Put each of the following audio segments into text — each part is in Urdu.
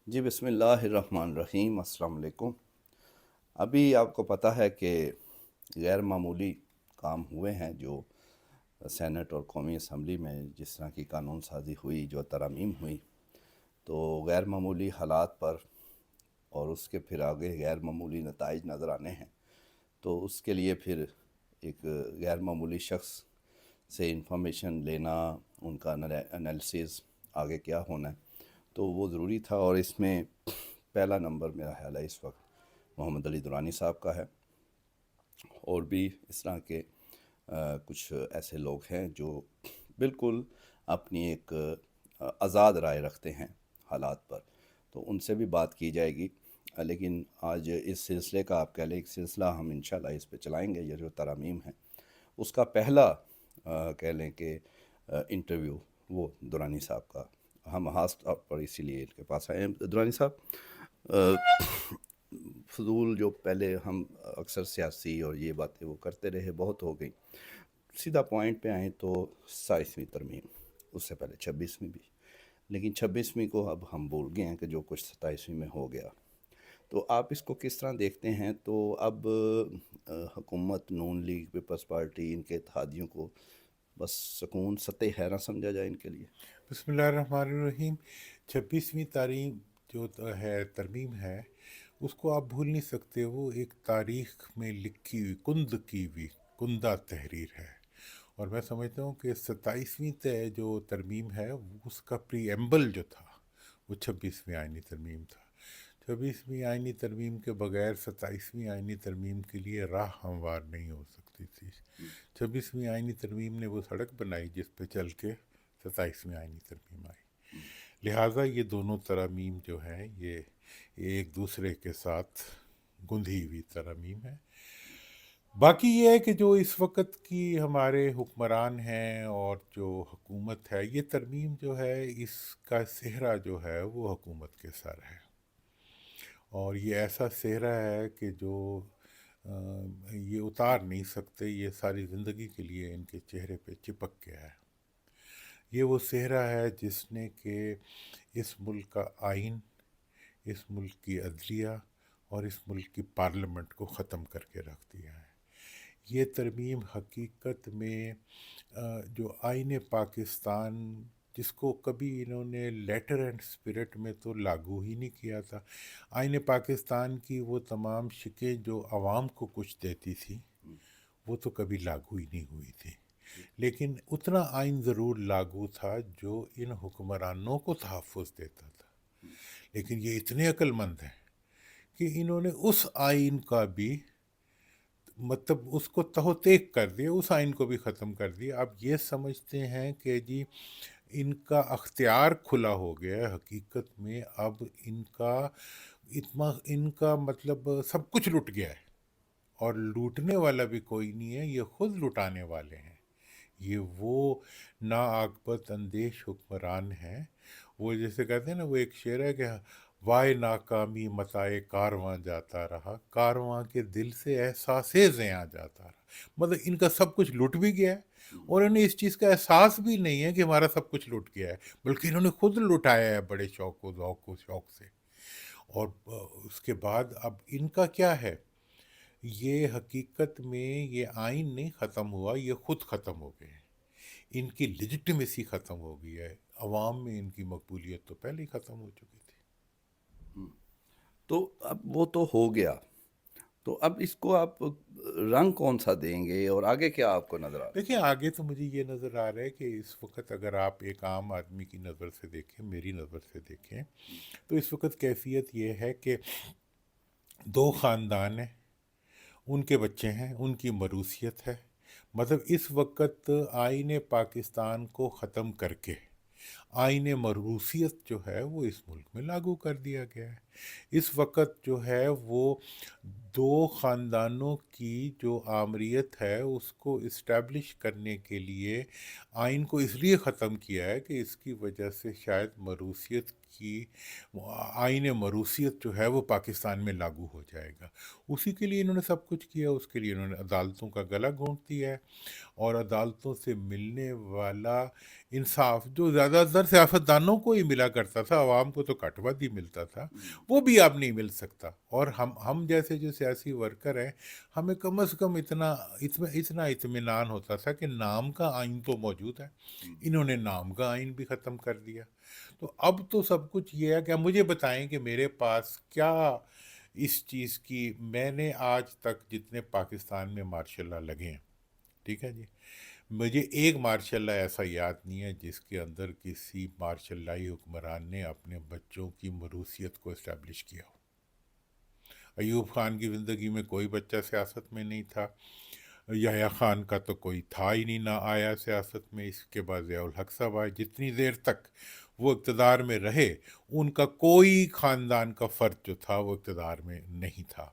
جی بسم اللہ الرحمن الرحیم، السلام علیکم۔ ابھی آپ کو پتہ ہے کہ غیر معمولی کام ہوئے ہیں جو سینٹ اور قومی اسمبلی میں جس طرح کی قانون سازی ہوئی، جو ترامیم ہوئی، تو غیر معمولی حالات پر اور اس کے پھر آگے غیر معمولی نتائج نظر آنے ہیں۔ تو اس کے لیے پھر ایک غیر معمولی شخص سے انفارمیشن لینا، ان کا انالیسز آگے کیا ہونا ہے، تو وہ ضروری تھا۔ اور اس میں پہلا نمبر میرا خیال ہے اس وقت محمد علی درانی صاحب کا ہے، اور بھی اس طرح کے کچھ ایسے لوگ ہیں جو بالکل اپنی ایک آزاد رائے رکھتے ہیں حالات پر، تو ان سے بھی بات کی جائے گی۔ لیکن آج اس سلسلے کا آپ کہہ لیں ایک سلسلہ ہم انشاءاللہ اس پہ چلائیں گے، یہ جو ترامیم ہے اس کا پہلا کہہ لیں کہ انٹرویو وہ دورانی صاحب کا، ہم خاص طور پر اسی لیے ان کے پاس آئے ہیں۔ دورانی صاحب، فضول جو پہلے ہم اکثر سیاسی اور یہ باتیں وہ کرتے رہے، بہت ہو گئی، سیدھا پوائنٹ پہ آئیں تو 27ویں ترمیم، اس سے پہلے 26ویں بھی، لیکن 26ویں کو اب ہم بھول گئے ہیں کہ جو کچھ 27ویں میں ہو گیا۔ تو آپ اس کو کس طرح دیکھتے ہیں؟ تو اب حکومت، نون لیگ، پیپلز پارٹی، ان کے اتحادیوں کو بس سکون سطح حیرہ سمجھا جائے ان کے لیے؟ بسم اللہ الرحمن الرحیم۔ 26ویں تعلیم جو ہے ترمیم ہے، اس کو آپ بھول نہیں سکتے۔ وہ ایک تاریخ میں لکھی ہوئی کی ہوئی کندہ تحریر ہے، اور میں سمجھتا ہوں کہ 27ویں جو ترمیم ہے اس کا پری ایمبل جو تھا وہ 26ویں آئینی ترمیم تھا۔ 26ویں آئینی ترمیم کے بغیر 27ویں آئینی ترمیم کے لیے راہ ہموار نہیں ہو سکتی تھی۔ 26ویں آئینی ترمیم نے وہ سڑک بنائی جس پہ چل کے 27ویں آئینی ترمیم آئی۔ لہٰذا یہ دونوں ترامیم جو ہیں یہ ایک دوسرے کے ساتھ گندھی ہوئی ترامیم ہے۔ باقی یہ ہے کہ جو اس وقت کی ہمارے حکمران ہیں اور جو حکومت ہے، یہ ترمیم جو ہے اس کا صحرا جو ہے وہ حکومت کے سر ہے، اور یہ ایسا صحرا ہے کہ جو یہ اتار نہیں سکتے، یہ ساری زندگی کے لیے ان کے چہرے پہ چپک گیا ہے۔ یہ وہ صحرا ہے جس نے کہ اس ملک کا آئین، اس ملک کی عدلیہ اور اس ملک کی پارلیمنٹ کو ختم کر کے رکھ دیا ہے۔ یہ ترمیم حقیقت میں جو آئین پاکستان، جس کو کبھی انہوں نے لیٹر اینڈ اسپرٹ میں تو لاگو ہی نہیں کیا تھا، آئین پاکستان کی وہ تمام شکیں جو عوام کو کچھ دیتی تھی وہ تو کبھی لاگو ہی نہیں ہوئی تھی، لیکن اتنا آئین ضرور لاگو تھا جو ان حکمرانوں کو تحفظ دیتا تھا۔ لیکن یہ اتنے عقل مند ہیں کہ انہوں نے اس آئین کا بھی مطلب اس کو تہو تیک کر دیا، اس آئین کو بھی ختم کر دیا۔ اب یہ سمجھتے ہیں کہ جی ان کا اختیار کھلا ہو گیا ہے، حقیقت میں اب ان کا مطلب سب کچھ لٹ گیا ہے، اور لوٹنے والا بھی کوئی نہیں ہے، یہ خود لٹانے والے ہیں۔ یہ وہ ناعاقبت اندیش حکمران ہیں۔ وہ جیسے کہتے ہیں نا، وہ ایک شعر ہے کہ وائے ناکامی متائے کارواں جاتا رہا، کارواں کے دل سے احساس زیاں جاتا رہا۔ مطلب ان کا سب کچھ لٹ بھی گیا ہے، اور انہیں اس چیز کا احساس بھی نہیں ہے کہ ہمارا سب کچھ لٹ گیا ہے، بلکہ انہوں نے خود لٹایا ہے بڑے شوق و ذوق و شوق سے۔ اور اس کے بعد اب ان کا کیا ہے، یہ حقیقت میں یہ آئین نہیں ختم ہوا، یہ خود ختم ہو گئے ہیں۔ ان کی لیجٹمیسی ختم ہو گئی ہے، عوام میں ان کی مقبولیت تو پہلے ہی ختم ہو چکی تھی۔ تو اب وہ تو ہو گیا، تو اب اس کو آپ رنگ کون سا دیں گے اور آگے کیا آپ کو نظر آ رہا دیکھیں آگے تو مجھے یہ نظر آ رہا ہے کہ اس وقت اگر آپ ایک عام آدمی کی نظر سے دیکھیں، میری نظر سے دیکھیں، تو اس وقت کیفیت یہ ہے کہ دو خاندان ہیں، ان کے بچے ہیں، ان کی موروثیت ہے۔ مطلب اس وقت آئین پاکستان کو ختم کر کے آئین موروثیت جو ہے وہ اس ملک میں لاگو کر دیا گیا ہے۔ اس وقت جو ہے وہ دو خاندانوں کی جو آمریت ہے اس کو اسٹیبلش کرنے کے لیے آئین کو اس لیے ختم کیا ہے کہ اس کی وجہ سے شاید موروثیت کی آئین موروثیت جو ہے وہ پاکستان میں لاگو ہو جائے گا. اسی کے لیے انہوں نے سب کچھ کیا. اس کے لیے انہوں نے عدالتوں کا گلا گھونٹ دیا ہے، اور عدالتوں سے ملنے والا انصاف جو زیادہ تر سیاستدانوں کو ہی ملا کرتا تھا، عوام کو تو کٹ وقت ہی ملتا تھا، وہ بھی اب نہیں مل سکتا. اور ہم جیسے جو سیاسی ورکر ہیں، ہمیں کم از کم اتنا اطمینان ہوتا تھا کہ نام کا آئین تو موجود ہے. انہوں نے نام کا آئین بھی ختم کر دیا. تو اب تو سب کچھ یہ ہے کہ اب مجھے بتائیں کہ میرے پاس کیا اس چیز کی. میں نے آج تک جتنے پاکستان میں مارشل لا لگے ہیں، ٹھیک ہے جی، مجھے ایک مارشل لا ایسا یاد نہیں ہے جس کے اندر کسی مارشل لائی حکمران نے اپنے بچوں کی موروثیت کو اسٹیبلش کیا ہو. ایوب خان کی زندگی میں کوئی بچہ سیاست میں نہیں تھا. یحییٰ خان کا تو کوئی تھا ہی نہیں، نہ آیا سیاست میں. اس کے بعد ضیاء الحق صاحب آئے. جتنی دیر تک وہ اقتدار میں رہے ان کا کوئی خاندان کا فرد جو تھا وہ اقتدار میں نہیں تھا.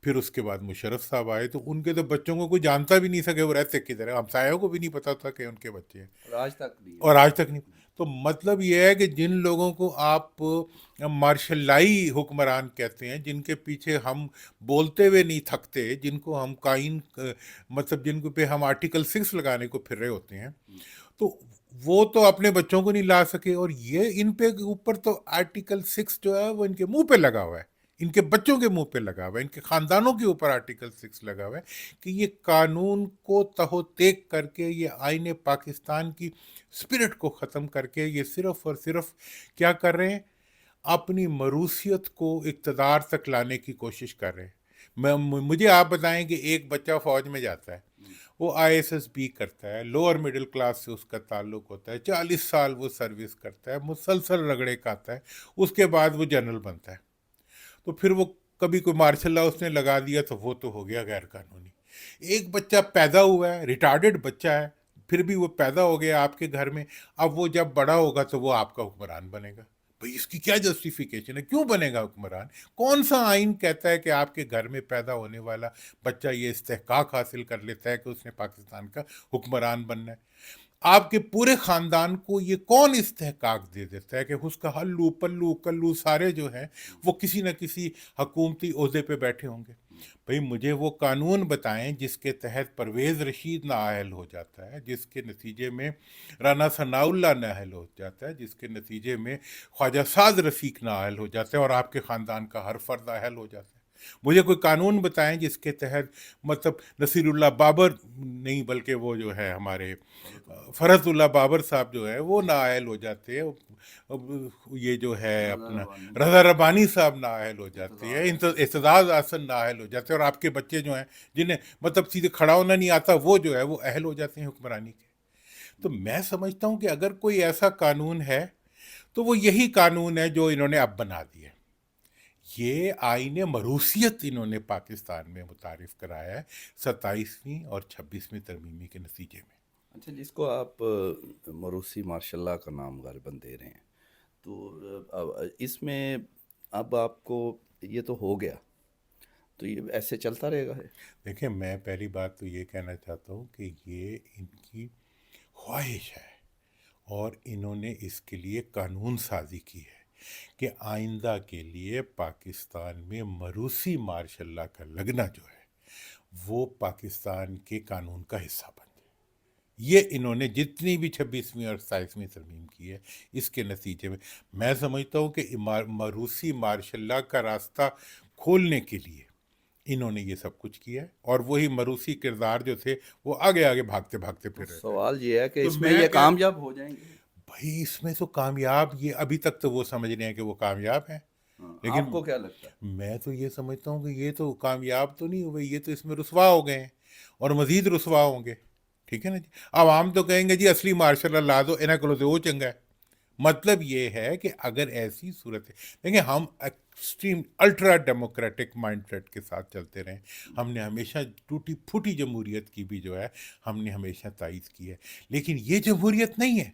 پھر اس کے بعد مشرف صاحب آئے تو ان کے تو بچوں کو کوئی جانتا بھی نہیں تھا کہ وہ رہتے کدھر ہے. ہمسایوں کو بھی نہیں پتا تھا کہ ان کے بچے ہیں، اور آج تک بھی اور آج تک نہیں. تو مطلب یہ ہے کہ جن لوگوں کو آپ مارشل لائی حکمران کہتے ہیں، جن کے پیچھے ہم بولتے ہوئے نہیں تھکتے، جن کو ہم مطلب جن کو پہ ہم آرٹیکل 6 لگانے کو پھر رہے ہوتے ہیں، تو وہ تو اپنے بچوں کو نہیں لا سکے. اور یہ ان پہ اوپر تو آرٹیکل 6 جو ہے وہ ان کے منہ پہ لگا ہوا ہے، ان کے بچوں کے منہ پہ لگا ہوا ہے، ان کے خاندانوں کے اوپر آرٹیکل 6 لگا ہوا ہے کہ یہ قانون کو تہو تیک کر کے، یہ آئین پاکستان کی اسپرٹ کو ختم کر کے، یہ صرف اور صرف کیا کر رہے ہیں، اپنی موروثیت کو اقتدار تک لانے کی کوشش کر رہے ہیں. مجھے آپ بتائیں کہ ایک بچہ فوج میں جاتا ہے، وہ ISSB کرتا ہے، لوور مڈل کلاس سے اس کا تعلق ہوتا ہے، 40 سال وہ سروس کرتا ہے، مسلسل رگڑے کھاتا ہے، اس کے بعد وہ جنرل بنتا ہے. تو پھر وہ کبھی کوئی مارشل لا اس نے لگا دیا تو وہ تو ہو گیا غیر قانونی. ایک بچہ پیدا ہوا ہے، ریٹارڈڈ بچہ ہے، پھر بھی وہ پیدا ہو گیا آپ کے گھر میں، اب وہ جب بڑا ہوگا تو وہ آپ کا حکمران بنے گا. بھئی اس کی کیا جسٹیفیکیشن ہے؟ کیوں بنے گا حکمران؟ کون سا آئین کہتا ہے کہ آپ کے گھر میں پیدا ہونے والا بچہ یہ استحقاق حاصل کر لیتا ہے کہ اس نے پاکستان کا حکمران بننا ہے؟ آپ کے پورے خاندان کو یہ کون استحقاق دے دیتا ہے کہ اس کا ہلو پلو کلو سارے جو ہیں وہ کسی نہ کسی حکومتی عہدے پہ بیٹھے ہوں گے؟ بھئی مجھے وہ قانون بتائیں جس کے تحت پرویز رشید نااہل ہو جاتا ہے، جس کے نتیجے میں رانا ثناء اللہ نااہل ہو جاتا ہے، جس کے نتیجے میں خواجہ سعد رفیق نااہل ہو جاتا ہے، اور آپ کے خاندان کا ہر فرد اہل ہو جاتا ہے. مجھے کوئی قانون بتائیں جس کے تحت مطلب نصیر اللہ بابر نہیں بلکہ وہ جو ہے ہمارے فرحت اللہ بابر صاحب جو ہے وہ نااہل ہو جاتے ہیں، یہ جو ہے اپنا رضا ربانی صاحب نااہل ہو جاتے ہیں، اعتزاز احسن نااہل ہو جاتے ہیں، اور آپ کے بچے جو ہیں جنہیں مطلب سیدھے کھڑا ہونا نہیں آتا وہ جو ہے وہ اہل ہو جاتے ہیں حکمرانی کے. تو میں سمجھتا ہوں کہ اگر کوئی ایسا قانون ہے تو وہ یہی قانون ہے جو انہوں نے اب بنا دیا. یہ آئین موروثیت انہوں نے پاکستان میں متعارف کرایا ہے 27ویں اور 26ویں ترمیمی کے نتیجے میں. اچھا، جس کو آپ موروثی مارشاء اللہ کا نام غالباً دے رہے ہیں، تو اس میں اب آپ کو یہ تو ہو گیا، تو یہ ایسے چلتا رہے گا؟ دیکھیں میں پہلی بات تو یہ کہنا چاہتا ہوں کہ یہ ان کی خواہش ہے، اور انہوں نے اس کے لیے قانون سازی کی ہے کہ آئندہ کے لیے پاکستان میں موروثی مارشاء اللہ کا لگنا جو ہے وہ پاکستان کے قانون کا حصہ بن جائے. یہ انہوں نے جتنی بھی 26ویں اور 27ویں ترمیم کی ہے اس کے نتیجے میں سمجھتا ہوں کہ موروثی مارشاء اللہ کا راستہ کھولنے کے لیے انہوں نے یہ سب کچھ کیا ہے، اور وہی موروثی کردار جو تھے وہ آگے آگے بھاگتے بھاگتے پھر رہے. سوال یہ ہے کہ تو اس میں یہ کامیاب ہو جائیں گے؟ بھائی اس میں تو کامیاب، یہ ابھی تک تو وہ سمجھ رہے ہیں کہ وہ کامیاب ہیں، لیکن آپ کو کیا لگتا ہے؟ میں تو یہ سمجھتا ہوں کہ یہ تو کامیاب تو نہیں ہوئے، یہ تو اس میں رسوا ہو گئے ہیں اور مزید رسوا ہوں گے. ٹھیک ہے نا جی. عوام تو کہیں گے جی اصلی مارشل اللہ لا دو انہیں کرو تو وہ چنگا ہے. مطلب یہ ہے کہ اگر ایسی صورت ہے، دیکھیں ہم extreme ultra democratic mindset کے ساتھ چلتے رہے. ہم نے ہمیشہ ٹوٹی پھوٹی جمہوریت کی بھی جو ہے ہم نے ہمیشہ تائید کی ہے، لیکن یہ جمہوریت نہیں ہے.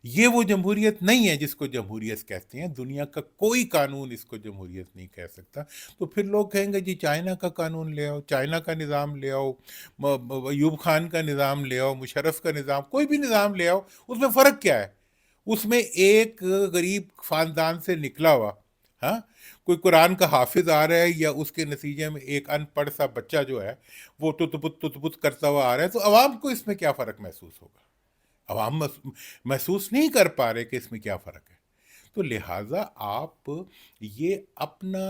یہ وہ جمہوریت نہیں ہے جس کو جمہوریت کہتے ہیں. دنیا کا کوئی قانون اس کو جمہوریت نہیں کہہ سکتا. تو پھر لوگ کہیں گے جی چائنا کا قانون لے آؤ، چائنا کا نظام لے آؤ، ایوب خان کا نظام لے آؤ، مشرف کا نظام، کوئی بھی نظام لے آؤ، اس میں فرق کیا ہے؟ اس میں ایک غریب خاندان سے نکلا ہوا، ہاں، کوئی قرآن کا حافظ آ رہا ہے، یا اس کے نتیجے میں ایک ان پڑھ سا بچہ جو ہے وہ تت کرتا ہوا آ رہا ہے، تو عوام کو اس میں کیا فرق محسوس ہوگا؟ عوام محسوس نہیں کر پا رہے کہ اس میں کیا فرق ہے. تو لہٰذا آپ یہ اپنا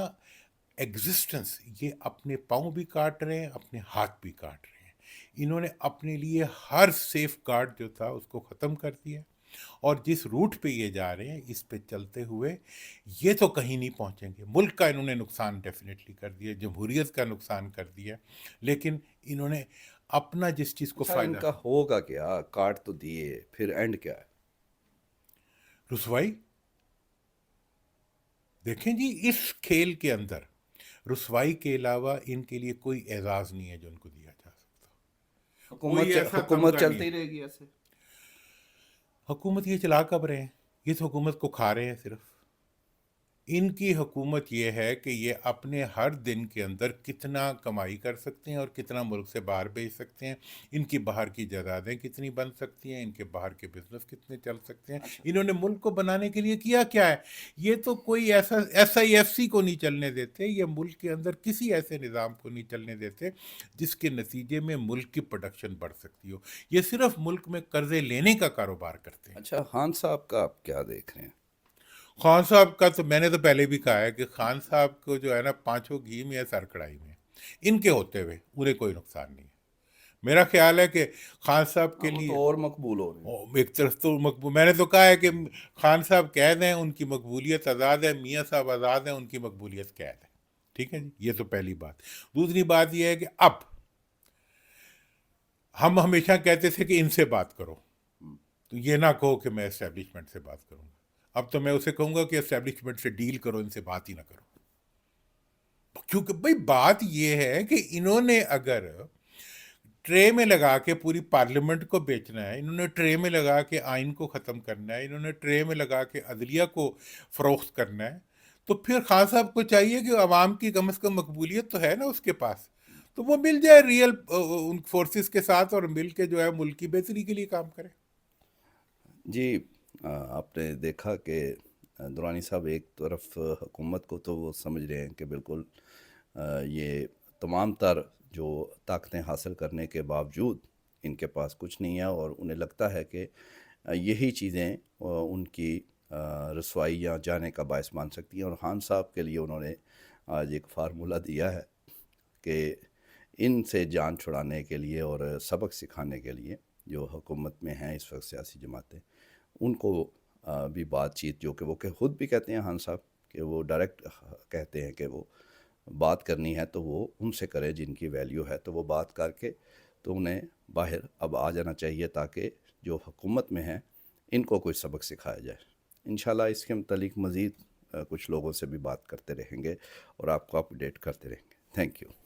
ایگزسٹنس، یہ اپنے پاؤں بھی کاٹ رہے ہیں، اپنے ہاتھ بھی کاٹ رہے ہیں. انہوں نے اپنے لیے ہر سیف گارڈ جو تھا اس کو ختم کر دیا، اور جس روٹ پہ یہ جا رہے ہیں اس پہ چلتے ہوئے یہ تو کہیں نہیں پہنچیں گے. ملک کا انہوں نے نقصان ڈیفینیٹلی کر دیا، جمہوریت کا نقصان کر دیا، لیکن انہوں نے اپنا جس چیز کو اچھا، ان فائدہ، کا ہوگا کیا؟ کاٹ تو دیے، پھر اینڈ کیا ہے؟ رسوائی. دیکھیں جی، اس کھیل کے اندر رسوائی کے علاوہ ان کے لیے کوئی اعزاز نہیں ہے جو ان کو دیا جا سکتا. کوئی ایسا حکومت تمغہ نہیں چلتی ہے. رہے گی ایسے؟ حکومت یہ چلا کب رہے ہیں؟ اس حکومت کو کھا رہے ہیں صرف. ان کی حکومت یہ ہے کہ یہ اپنے ہر دن کے اندر کتنا کمائی کر سکتے ہیں اور کتنا ملک سے باہر بھیج سکتے ہیں، ان کی باہر کی جائیدادیں کتنی بن سکتی ہیں، ان کے باہر کے بزنس کتنے چل سکتے ہیں. انہوں نے ملک کو بنانے کے لیے کیا کیا ہے؟ یہ تو کوئی ایسا SIFC کو نہیں چلنے دیتے، یہ ملک کے اندر کسی ایسے نظام کو نہیں چلنے دیتے جس کے نتیجے میں ملک کی پروڈکشن بڑھ سکتی ہو. یہ صرف ملک میں قرضے لینے کا کاروبار کرتے ہیں. اچھا، خان صاحب کا آپ کیا دیکھ رہے ہیں؟ خان صاحب کا تو میں نے تو پہلے بھی کہا ہے کہ خان صاحب کو جو ہے نا، پانچوں گھی میں یا سر کڑائی میں، ان کے ہوتے ہوئے انہیں کوئی نقصان نہیں ہے. میرا خیال ہے کہ خان صاحب کے وہ لیے تو اور مقبول ہو رہے ہیں. ایک طرف تو مقبول، میں نے تو کہا ہے کہ خان صاحب قید ہیں، ان کی مقبولیت آزاد ہے، میاں صاحب آزاد ہیں، ان کی مقبولیت قید ہے. ٹھیک ہے جی، یہ تو پہلی بات. دوسری بات یہ ہے کہ اب ہم ہمیشہ کہتے تھے کہ ان سے بات کرو، تو یہ نہ کہو کہ میں اسٹیبلشمنٹ سے بات کروں گا. اب تو میں اسے کہوں گا کہ اسٹیبلشمنٹ سے ڈیل کرو، ان سے بات ہی نہ کرو. کیونکہ بھئی بات یہ ہے کہ انہوں نے اگر ٹرے میں لگا کے پوری پارلیمنٹ کو بیچنا ہے، انہوں نے ٹرے میں لگا کے آئین کو ختم کرنا ہے، انہوں نے ٹرے میں لگا کے عدلیہ کو فروخت کرنا ہے، تو پھر خان صاحب کو چاہیے کہ عوام کی کم از کم مقبولیت تو ہے نا اس کے پاس، تو وہ مل جائے ریئل ان فورسز کے ساتھ، اور مل کے جو ہے ملک کی بہتری کے لیے کام کرے. جی، آپ نے دیکھا کہ درانی صاحب ایک طرف حکومت کو تو وہ سمجھ رہے ہیں کہ بالکل یہ تمام تر جو طاقتیں حاصل کرنے کے باوجود ان کے پاس کچھ نہیں ہے، اور انہیں لگتا ہے کہ یہی چیزیں ان کی رسوائی یا جانے کا باعث مان سکتی ہیں. اور خان صاحب کے لیے انہوں نے آج ایک فارمولہ دیا ہے کہ ان سے جان چھڑانے کے لیے اور سبق سکھانے کے لیے جو حکومت میں ہیں اس وقت سیاسی جماعتیں، ان کو بھی بات چیت، جو کہ وہ خود بھی کہتے ہیں خان صاحب کہ وہ ڈائریکٹ کہتے ہیں کہ وہ بات کرنی ہے تو وہ ان سے کرے جن کی ویلیو ہے، تو وہ بات کر کے تو انہیں باہر اب آ جانا چاہیے تاکہ جو حکومت میں ہیں ان کو کوئی سبق سکھایا جائے. انشاءاللہ اس کے متعلق مزید کچھ لوگوں سے بھی بات کرتے رہیں گے اور آپ کو اپ ڈیٹ کرتے رہیں گے. Thank you.